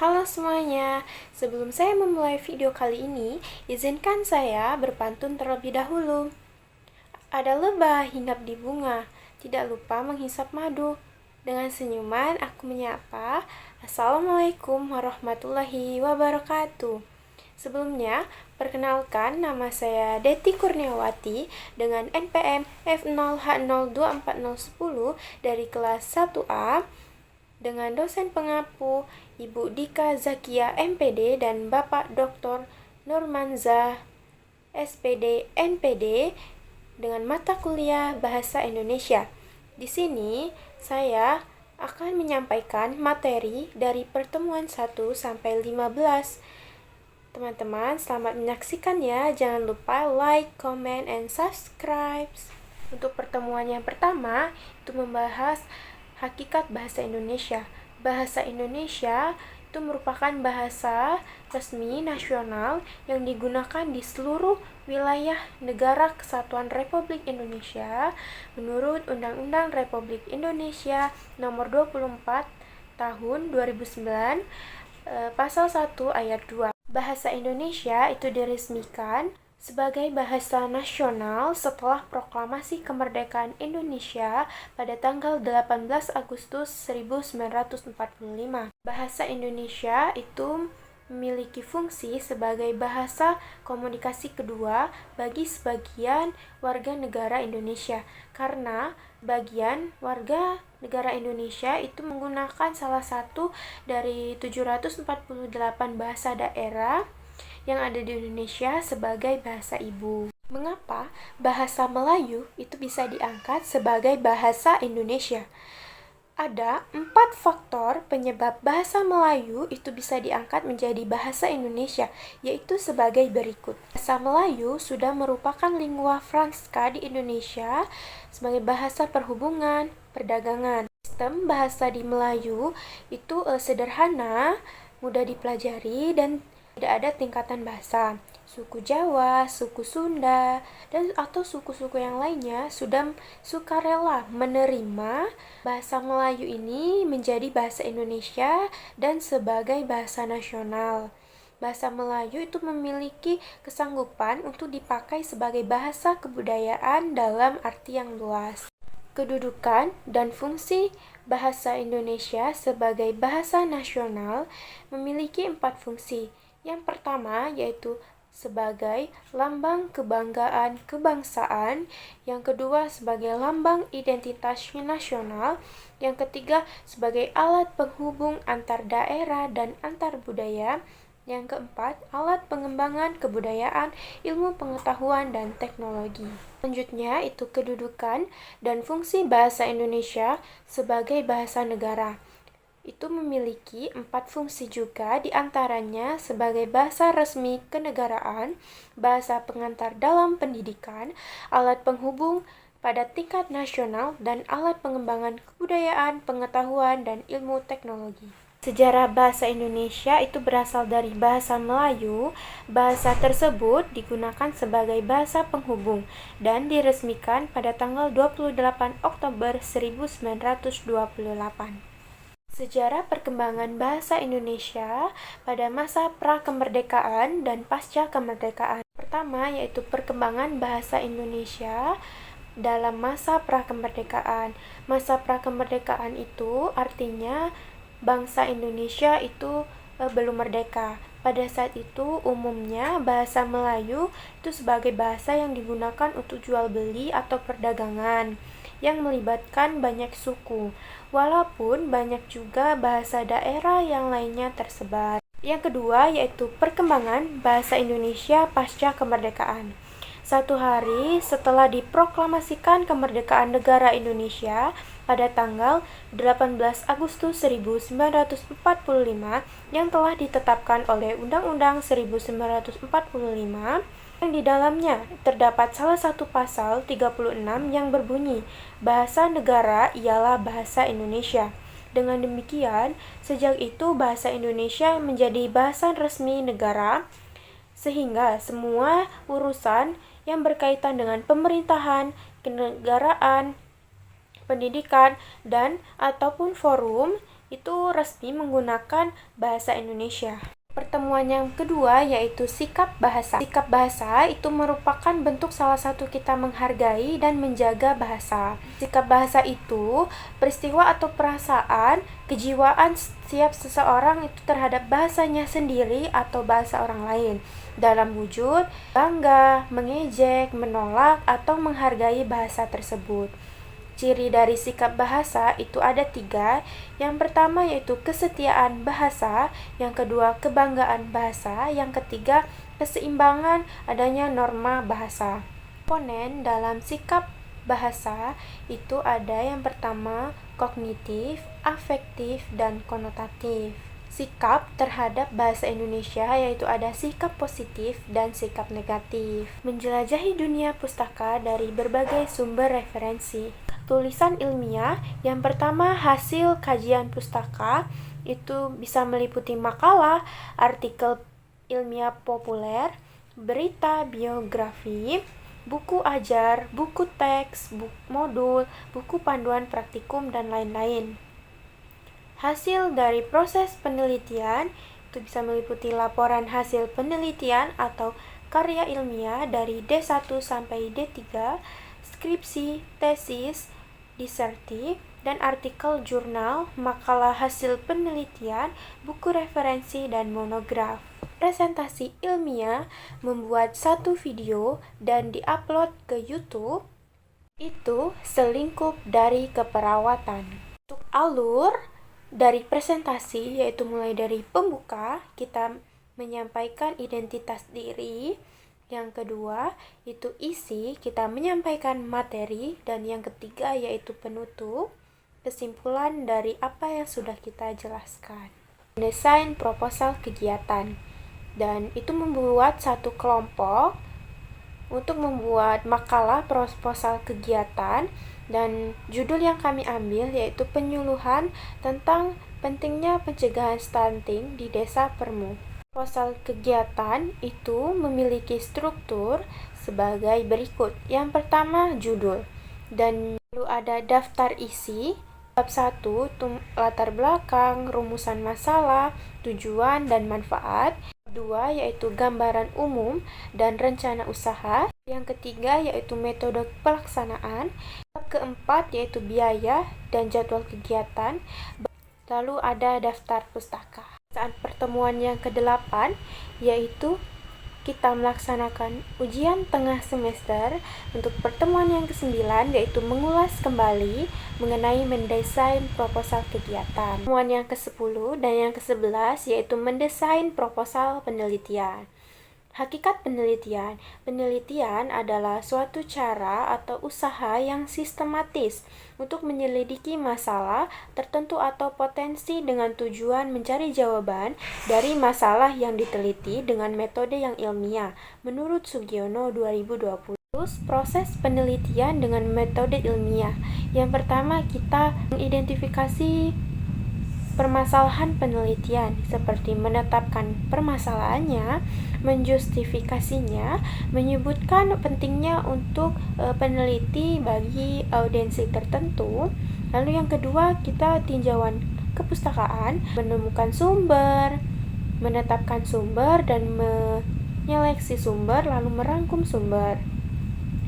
Halo semuanya, sebelum saya memulai video kali ini, izinkan saya berpantun terlebih dahulu. Ada lebah hinggap di bunga, tidak lupa menghisap madu. Dengan senyuman aku menyapa, Assalamualaikum warahmatullahi wabarakatuh. Sebelumnya, perkenalkan nama saya Deti Kurniawati dengan NPM F0H02410 dari kelas 1A dengan dosen pengapu Ibu Dika Zakia MPD dan Bapak Dr. Nurmanzah SPD NPD dengan mata kuliah Bahasa Indonesia. Di sini saya akan menyampaikan materi dari pertemuan 1 sampai 15. Teman-teman, selamat menyaksikan ya. Jangan lupa like, comment, and subscribe. Untuk pertemuan yang pertama, itu membahas hakikat bahasa Indonesia. Bahasa Indonesia itu merupakan bahasa resmi nasional yang digunakan di seluruh wilayah negara Kesatuan Republik Indonesia menurut Undang-Undang Republik Indonesia Nomor 24 Tahun 2009 Pasal 1 Ayat 2. Bahasa Indonesia itu diresmikan sebagai bahasa nasional setelah proklamasi kemerdekaan Indonesia pada tanggal 18 Agustus 1945. Bahasa Indonesia itu memiliki fungsi sebagai bahasa komunikasi kedua bagi sebagian warga negara Indonesia, karena bagian warga negara Indonesia itu menggunakan salah satu dari 748 bahasa daerah yang ada di Indonesia sebagai bahasa ibu. Mengapa bahasa Melayu itu bisa diangkat sebagai bahasa Indonesia? Ada 4 faktor penyebab bahasa Melayu itu bisa diangkat menjadi bahasa Indonesia, yaitu sebagai berikut. Bahasa Melayu sudah merupakan lingua franca di Indonesia sebagai bahasa perhubungan, perdagangan. Sistem bahasa di Melayu itu sederhana, mudah dipelajari, dan tidak ada tingkatan bahasa. Suku Jawa, suku Sunda, dan atau suku-suku yang lainnya sudah sukarela menerima bahasa Melayu ini menjadi bahasa Indonesia dan sebagai bahasa nasional. Bahasa Melayu itu memiliki kesanggupan untuk dipakai sebagai bahasa kebudayaan dalam arti yang luas. Kedudukan dan fungsi bahasa Indonesia sebagai bahasa nasional memiliki 4 fungsi. Yang pertama yaitu sebagai lambang kebanggaan kebangsaan, yang kedua sebagai lambang identitas nasional, yang ketiga sebagai alat penghubung antar daerah dan antar budaya, yang keempat alat pengembangan kebudayaan, ilmu pengetahuan, dan teknologi. Selanjutnya itu kedudukan dan fungsi bahasa Indonesia sebagai bahasa negara. Itu memiliki 4 fungsi juga, diantaranya sebagai bahasa resmi kenegaraan, bahasa pengantar dalam pendidikan, alat penghubung pada tingkat nasional, dan alat pengembangan kebudayaan, pengetahuan, dan ilmu teknologi. Sejarah bahasa Indonesia itu berasal dari bahasa Melayu. Bahasa tersebut digunakan sebagai bahasa penghubung dan diresmikan pada tanggal 28 Oktober 1928. Sejarah perkembangan bahasa Indonesia pada masa pra-kemerdekaan dan pasca kemerdekaan. Pertama yaitu perkembangan bahasa Indonesia dalam masa pra-kemerdekaan. Masa pra-kemerdekaan itu artinya bangsa Indonesia itu belum merdeka. Pada saat itu umumnya bahasa Melayu itu sebagai bahasa yang digunakan untuk jual beli atau perdagangan yang melibatkan banyak suku, walaupun banyak juga bahasa daerah yang lainnya tersebar. Yang kedua yaitu perkembangan bahasa Indonesia pasca kemerdekaan. 1 hari setelah diproklamasikan kemerdekaan negara Indonesia pada tanggal 18 Agustus 1945 yang telah ditetapkan oleh Undang-Undang 1945, yang di dalamnya terdapat salah satu pasal 36 yang berbunyi, bahasa negara ialah bahasa Indonesia. Dengan demikian, sejak itu bahasa Indonesia menjadi bahasa resmi negara, sehingga semua urusan yang berkaitan dengan pemerintahan, kenegaraan, pendidikan, dan ataupun forum itu resmi menggunakan bahasa Indonesia. Pertemuan yang kedua yaitu sikap bahasa. Sikap bahasa itu merupakan bentuk salah satu kita menghargai dan menjaga bahasa. Sikap bahasa itu peristiwa atau perasaan, kejiwaan setiap seseorang itu terhadap bahasanya sendiri atau bahasa orang lain dalam wujud bangga, mengejek, menolak, atau menghargai bahasa tersebut. Ciri dari sikap bahasa itu ada 3. Yang pertama yaitu kesetiaan bahasa, yang kedua kebanggaan bahasa, yang ketiga keseimbangan adanya norma bahasa. Komponen dalam sikap bahasa itu ada yang pertama kognitif, afektif, dan konotatif. Sikap terhadap bahasa Indonesia yaitu ada sikap positif dan sikap negatif. Menjelajahi dunia pustaka dari berbagai sumber referensi. Tulisan ilmiah yang pertama hasil kajian pustaka itu bisa meliputi makalah, artikel ilmiah populer, berita biografi, buku ajar, buku teks, buku modul, buku panduan praktikum, dan lain-lain. Hasil dari proses penelitian itu bisa meliputi laporan hasil penelitian atau karya ilmiah dari D1 sampai D3, skripsi, tesis, disertif, dan artikel jurnal, makalah hasil penelitian, buku referensi, dan monograf. Presentasi ilmiah membuat satu video dan diupload ke YouTube itu selingkup dari keperawatan. Untuk alur dari presentasi yaitu mulai dari pembuka, kita menyampaikan identitas diri. Yang kedua, itu isi, kita menyampaikan materi, dan yang ketiga yaitu penutup, kesimpulan dari apa yang sudah kita jelaskan. Desain proposal kegiatan, dan itu membuat satu kelompok untuk membuat makalah proposal kegiatan, dan judul yang kami ambil yaitu penyuluhan tentang pentingnya pencegahan stunting di Desa Permu. Proposal kegiatan itu memiliki struktur sebagai berikut. Yang pertama, judul. Dan lalu ada daftar isi. Bab 1, latar belakang, rumusan masalah, tujuan, dan manfaat. Bab 2, yaitu gambaran umum dan rencana usaha. Yang ketiga, yaitu metode pelaksanaan. Bab keempat, yaitu biaya dan jadwal kegiatan. Lalu ada daftar pustaka. Saat pertemuan yang ke-8 yaitu kita melaksanakan ujian tengah semester. Untuk pertemuan yang ke-9 yaitu mengulas kembali mengenai mendesain proposal kegiatan. Pertemuan yang ke-10 dan yang ke-11 yaitu mendesain proposal penelitian. Hakikat penelitian. Penelitian adalah suatu cara atau usaha yang sistematis untuk menyelidiki masalah tertentu atau potensi dengan tujuan mencari jawaban dari masalah yang diteliti dengan metode yang ilmiah, menurut Sugiono 2020. Terus proses penelitian dengan metode ilmiah. Yang pertama, kita mengidentifikasi permasalahan penelitian seperti menetapkan permasalahannya, menjustifikasinya, menyebutkan pentingnya untuk peneliti bagi audiensi tertentu. Lalu yang kedua, kita tinjauan kepustakaan, menemukan sumber, menetapkan sumber dan menyeleksi sumber, lalu merangkum sumber.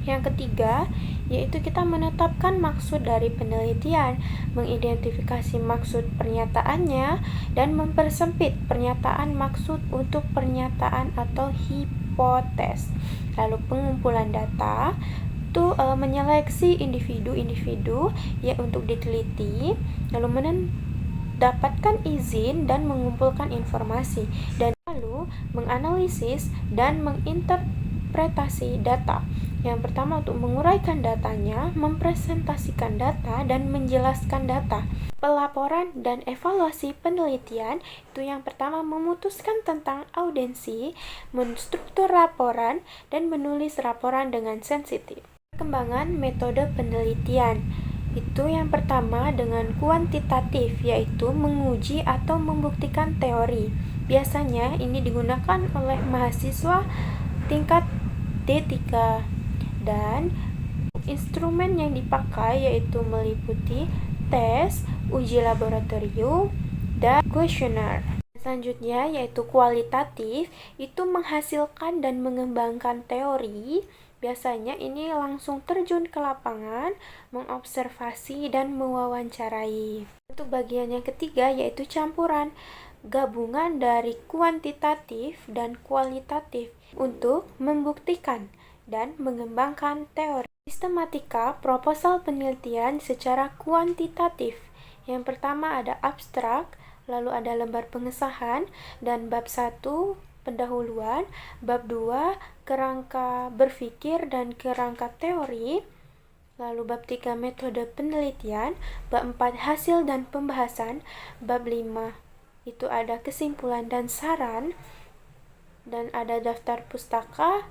Yang ketiga, yaitu kita menetapkan maksud dari penelitian, mengidentifikasi maksud pernyataannya, dan mempersempit pernyataan maksud untuk pernyataan atau hipotes. Lalu pengumpulan data, itu menyeleksi individu-individu yang untuk diteliti, lalu mendapatkan izin dan mengumpulkan informasi, dan lalu menganalisis dan menginterpretasi data. Yang pertama untuk menguraikan datanya, mempresentasikan data, dan menjelaskan data. Pelaporan dan evaluasi penelitian itu yang pertama memutuskan tentang audiensi, menstruktur laporan, dan menulis laporan dengan sensitif. Perkembangan metode penelitian itu yang pertama dengan kuantitatif, yaitu menguji atau membuktikan teori. Biasanya ini digunakan oleh mahasiswa tingkat D3. Dan instrumen yang dipakai yaitu meliputi tes, uji laboratorium, dan kuesioner. Selanjutnya yaitu kualitatif, itu menghasilkan dan mengembangkan teori. Biasanya ini langsung terjun ke lapangan, mengobservasi dan mewawancarai. Untuk bagian yang ketiga yaitu campuran, gabungan dari kuantitatif dan kualitatif untuk membuktikan dan mengembangkan teori. Sistematika proposal penelitian secara kuantitatif. Yang pertama ada abstrak, lalu ada lembar pengesahan, dan bab 1 pendahuluan, bab 2 kerangka berpikir dan kerangka teori, lalu bab 3 metode penelitian, bab 4 hasil dan pembahasan, bab 5 itu ada kesimpulan dan saran, dan ada daftar pustaka,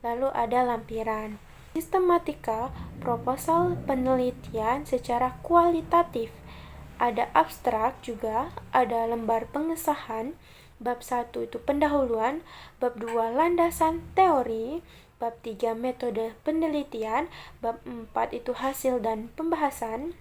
lalu ada lampiran. Sistematika proposal penelitian secara kualitatif. Ada abstrak juga, ada lembar pengesahan, bab 1 itu pendahuluan, bab 2 landasan teori, bab 3 metode penelitian, bab 4 itu hasil dan pembahasan,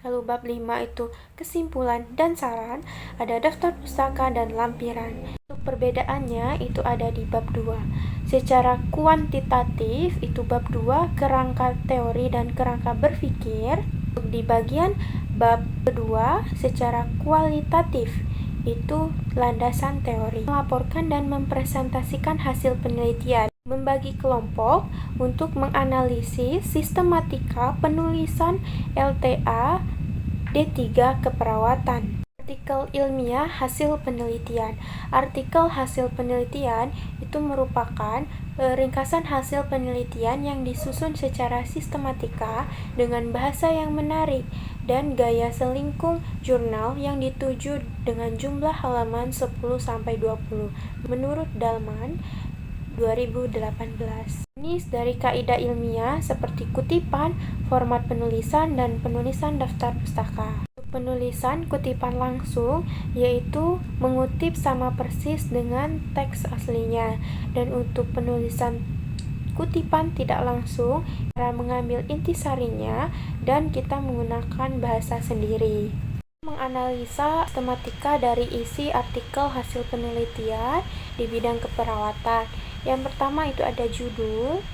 lalu bab 5 itu kesimpulan dan saran, ada daftar pustaka dan lampiran. Untuk perbedaannya itu ada di bab 2. Secara kuantitatif itu bab 2 kerangka teori dan kerangka berpikir. Untuk di bagian bab kedua secara kualitatif itu landasan teori. Melaporkan dan mempresentasikan hasil penelitian. Membagi kelompok untuk menganalisis sistematika penulisan LTA D3 keperawatan. Artikel ilmiah hasil penelitian. Artikel hasil penelitian itu merupakan ringkasan hasil penelitian yang disusun secara sistematika dengan bahasa yang menarik dan gaya selingkung jurnal yang dituju dengan jumlah halaman 10-20 menurut Dalman 2018. Jenis dari kaidah ilmiah seperti kutipan, format penulisan, dan penulisan daftar pustaka. Penulisan kutipan langsung yaitu mengutip sama persis dengan teks aslinya, dan untuk penulisan kutipan tidak langsung cara mengambil intisarinya dan kita menggunakan bahasa sendiri. Menganalisa sistematika dari isi artikel hasil penelitian di bidang keperawatan. Yang pertama itu ada judul,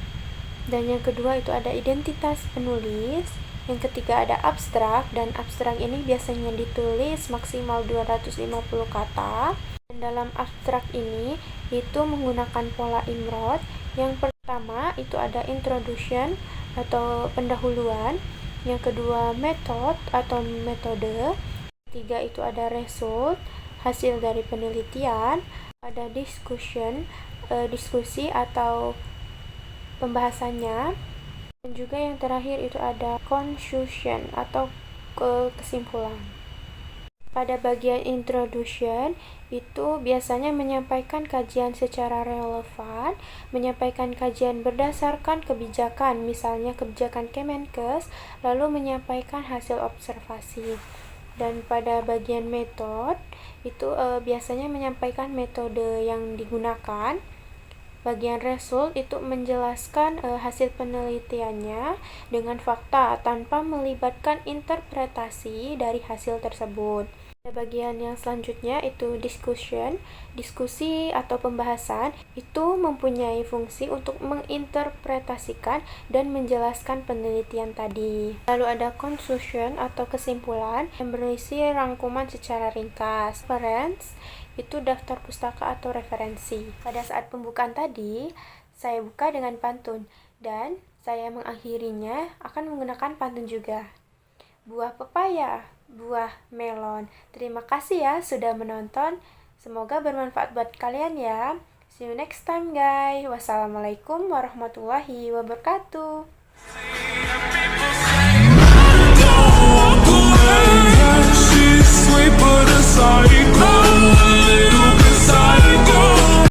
dan yang kedua itu ada identitas penulis. Yang ketiga ada abstrak, dan abstrak ini biasanya ditulis maksimal 250 kata. Dan dalam abstrak ini itu menggunakan pola Imrod. Yang pertama itu ada introduction atau pendahuluan. Yang kedua method atau metode. Ketiga itu ada result, hasil dari penelitian. Ada discussion, diskusi atau pembahasannya. Dan juga yang terakhir itu ada conclusion atau kesimpulan. Pada bagian introduction itu biasanya menyampaikan kajian secara relevan, menyampaikan kajian berdasarkan kebijakan, misalnya kebijakan Kemenkes, lalu menyampaikan hasil observasi. Dan pada bagian metode itu biasanya menyampaikan metode yang digunakan. Bagian result itu menjelaskan hasil penelitiannya dengan fakta tanpa melibatkan interpretasi dari hasil tersebut. Bagian yang selanjutnya itu discussion, diskusi atau pembahasan itu mempunyai fungsi untuk menginterpretasikan dan menjelaskan penelitian tadi. Lalu ada conclusion atau kesimpulan yang berisi rangkuman secara ringkas. Reference itu daftar pustaka atau referensi. Pada saat pembukaan tadi, saya buka dengan pantun dan saya mengakhirinya akan menggunakan pantun juga. Buah pepaya, buah melon. Terima kasih ya sudah menonton. Semoga bermanfaat buat kalian ya. See you next time guys. Wassalamualaikum warahmatullahi wabarakatuh. She's sweet but a psycho.